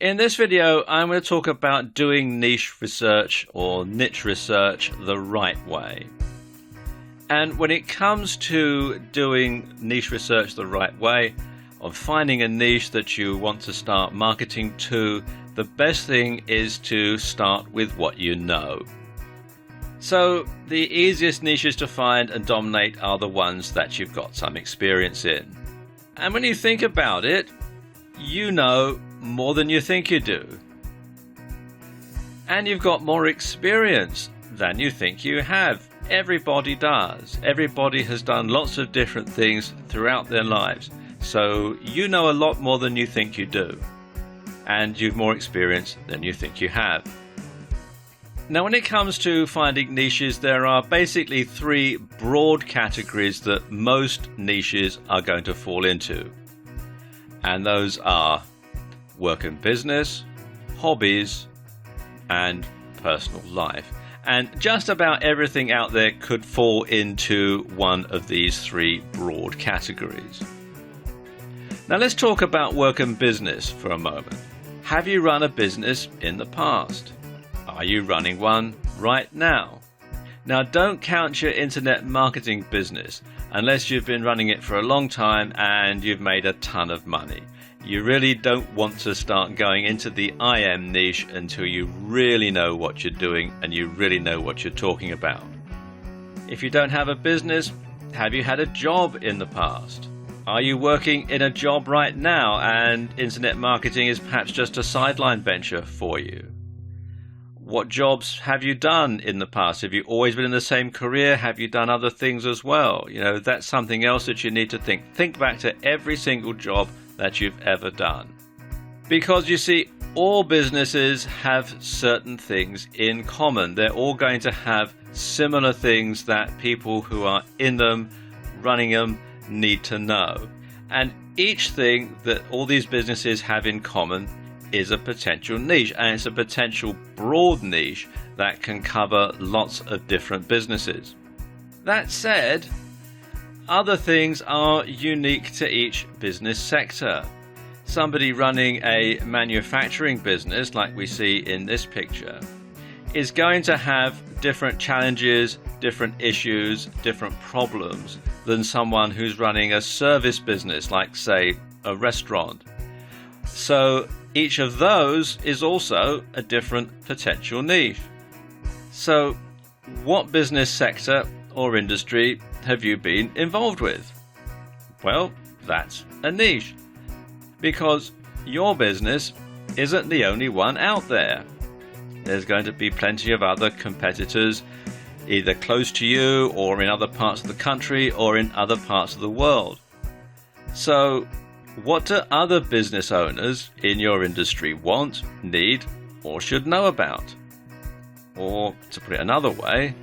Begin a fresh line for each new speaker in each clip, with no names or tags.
In this video, I'm going to talk about doing niche research or niche research the right way. And when it comes to doing niche research the right way, of finding a niche that you want to start marketing to, the best thing is to start with what you know. So the easiest niches to find and dominate are the ones that you've got some experience in. And when you think about it, you know more than you think you do. And you've got more experience than you think you have. Everybody does. Everybody has done lots of different things throughout their lives. So you know a lot more than you think you do. And you've more experience than you think you have. Now, when it comes to finding niches, there are basically three broad categories that most niches are going to fall into. And those are work and business, hobbies, and personal life. And just about everything out there could fall into one of these three broad categories. Now let's talk about work and business for a moment. Have you run a business in the past? Are you running one right now? Now don't count your internet marketing business unless you've been running it for a long time and you've made a ton of money. You really don't want to start going into the IM niche until you really know what you're doing and you really know what you're talking about. If you don't have a business, have you had a job in the past? Are you working in a job right now and internet marketing is perhaps just a sideline venture for you? What jobs have you done in the past? Have you always been in the same career? Have you done other things as well? That's something else that you need to think. Think back to every single job that you've ever done. Because you see, all businesses have certain things in common. They're all going to have similar things that people who are in them, running them, need to know. And each thing that all these businesses have in common is a potential niche, and it's a potential broad niche that can cover lots of different businesses. That said, other things are unique to each business sector. Somebody running a manufacturing business, like we see in this picture, is going to have different challenges, different issues, different problems than someone who's running a service business, like, say, a restaurant. So each of those is also a different potential niche. So what business sector or industry have you been involved with? Well, that's a niche, because your business isn't the only one out there. There's going to be plenty of other competitors, either close to you or in other parts of the country or in other parts of the world. So what do other business owners in your industry want, need, or should know about? Or, to put it another way,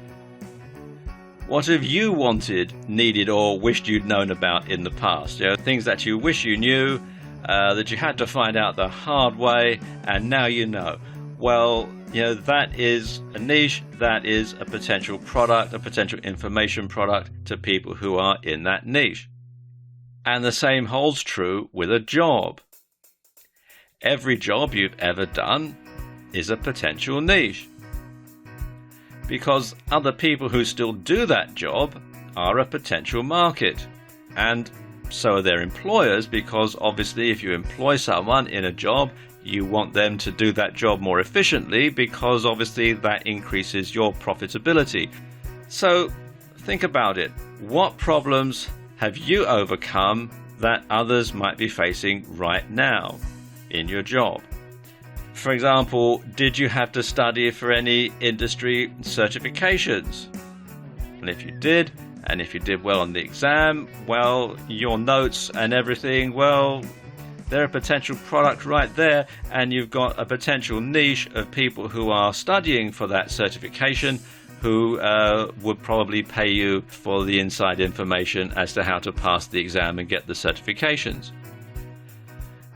what have you wanted, needed, or wished you'd known about in the past? Things that you wish you knew, that you had to find out the hard way, and now you know. Well, that is a niche, that is a potential product, a potential information product to people who are in that niche. And the same holds true with a job. Every job you've ever done is a potential niche, because other people who still do that job are a potential market. And so are their employers, because obviously if you employ someone in a job, you want them to do that job more efficiently, because obviously that increases your profitability. So think about it. What problems have you overcome that others might be facing right now in your job? For example, did you have to study for any industry certifications? And if you did, and if you did well on the exam, well, your notes and everything, well, they're a potential product right there, and you've got a potential niche of people who are studying for that certification who would probably pay you for the inside information as to how to pass the exam and get the certifications.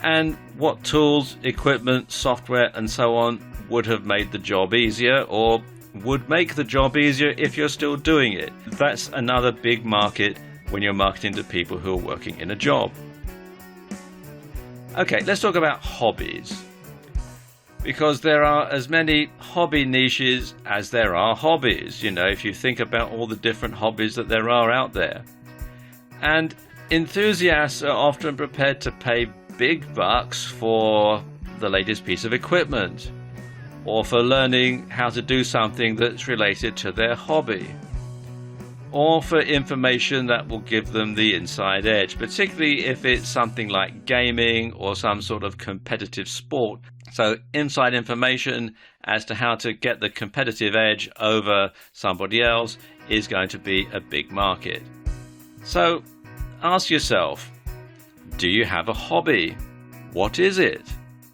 And what tools, equipment, software, and so on would have made the job easier, or would make the job easier if you're still doing it? That's another big market when you're marketing to people who are working in a job. Okay, let's talk about hobbies. because there are as many hobby niches as there are hobbies. If you think about all the different hobbies that there are out there. And enthusiasts are often prepared to pay big bucks for the latest piece of equipment, or for learning how to do something that's related to their hobby, or for information that will give them the inside edge, particularly if it's something like gaming or some sort of competitive sport. So inside information as to how to get the competitive edge over somebody else is going to be a big market. So ask yourself, do you have a hobby? What is it?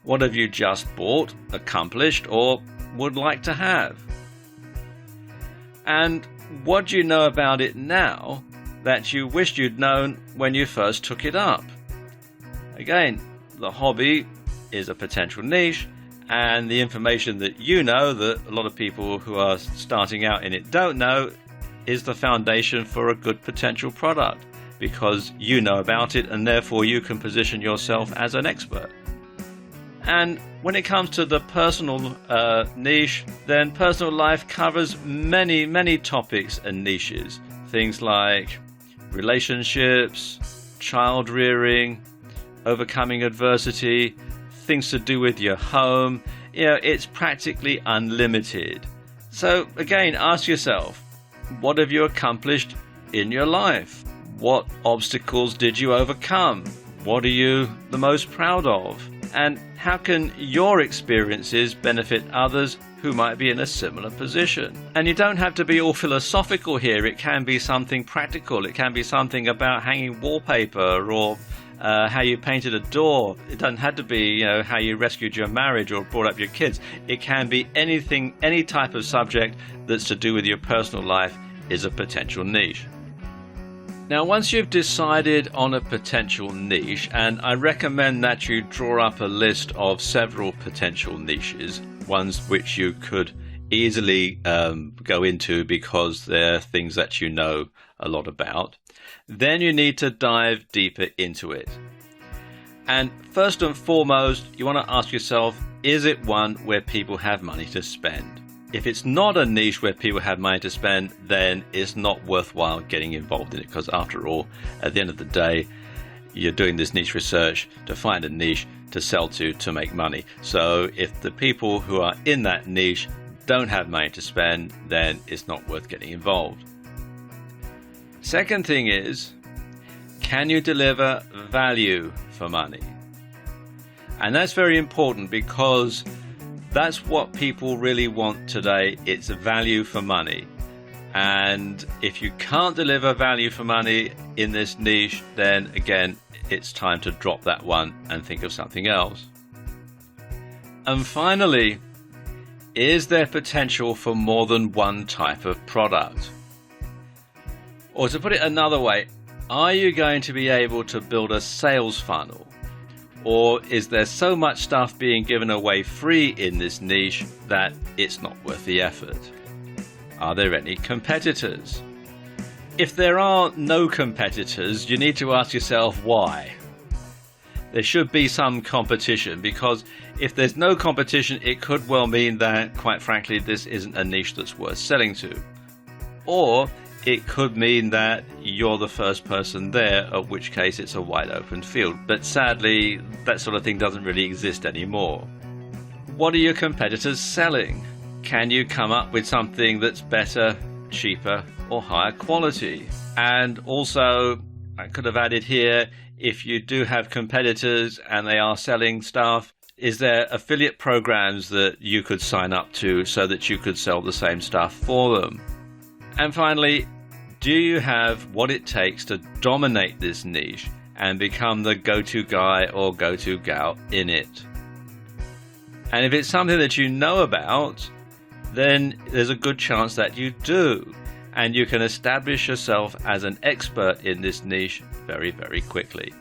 What have you just bought, accomplished, or would like to have? And what do you know about it now that you wished you'd known when you first took it up? Again, the hobby is a potential niche, and the information that you know that a lot of people who are starting out in it don't know is the foundation for a good potential product, because you know about it and therefore you can position yourself as an expert. And when it comes to the personal niche, then personal life covers many, many topics and niches. Things like relationships, child rearing, overcoming adversity, things to do with your home. It's practically unlimited. So again, ask yourself, what have you accomplished in your life? What obstacles did you overcome? What are you the most proud of? And how can your experiences benefit others who might be in a similar position? And you don't have to be all philosophical here. It can be something practical. It can be something about hanging wallpaper, or how you painted a door. It doesn't have to be, how you rescued your marriage or brought up your kids. It can be anything, any type of subject that's to do with your personal life is a potential niche. Now, once you've decided on a potential niche, and I recommend that you draw up a list of several potential niches, ones which you could easily go into because they're things that you know a lot about, then you need to dive deeper into it. And first and foremost, you want to ask yourself, is it one where people have money to spend? If it's not a niche where people have money to spend, then it's not worthwhile getting involved in it, because after all, at the end of the day, you're doing this niche research to find a niche to sell to make money. So if the people who are in that niche don't have money to spend, then it's not worth getting involved. Second thing is, can you deliver value for money? And that's very important, because that's what people really want today. It's value for money. And if you can't deliver value for money in this niche, then again, it's time to drop that one and think of something else. And finally, is there potential for more than one type of product? Or to put it another way, are you going to be able to build a sales funnel? Or is there so much stuff being given away free in this niche that it's not worth the effort? Are there any competitors? If there are no competitors, you need to ask yourself why. There should be some competition, because if there's no competition, it could well mean that, quite frankly, this isn't a niche that's worth selling to. Or it could mean that you're the first person there, at which case it's a wide open field. But sadly, that sort of thing doesn't really exist anymore. What are your competitors selling? Can you come up with something that's better, cheaper, or higher quality? And also, I could have added here, if you do have competitors and they are selling stuff, is there affiliate programs that you could sign up to so that you could sell the same stuff for them? And finally, do you have what it takes to dominate this niche and become the go-to guy or go-to gal in it? And if it's something that you know about, then there's a good chance that you do, and you can establish yourself as an expert in this niche very, very quickly.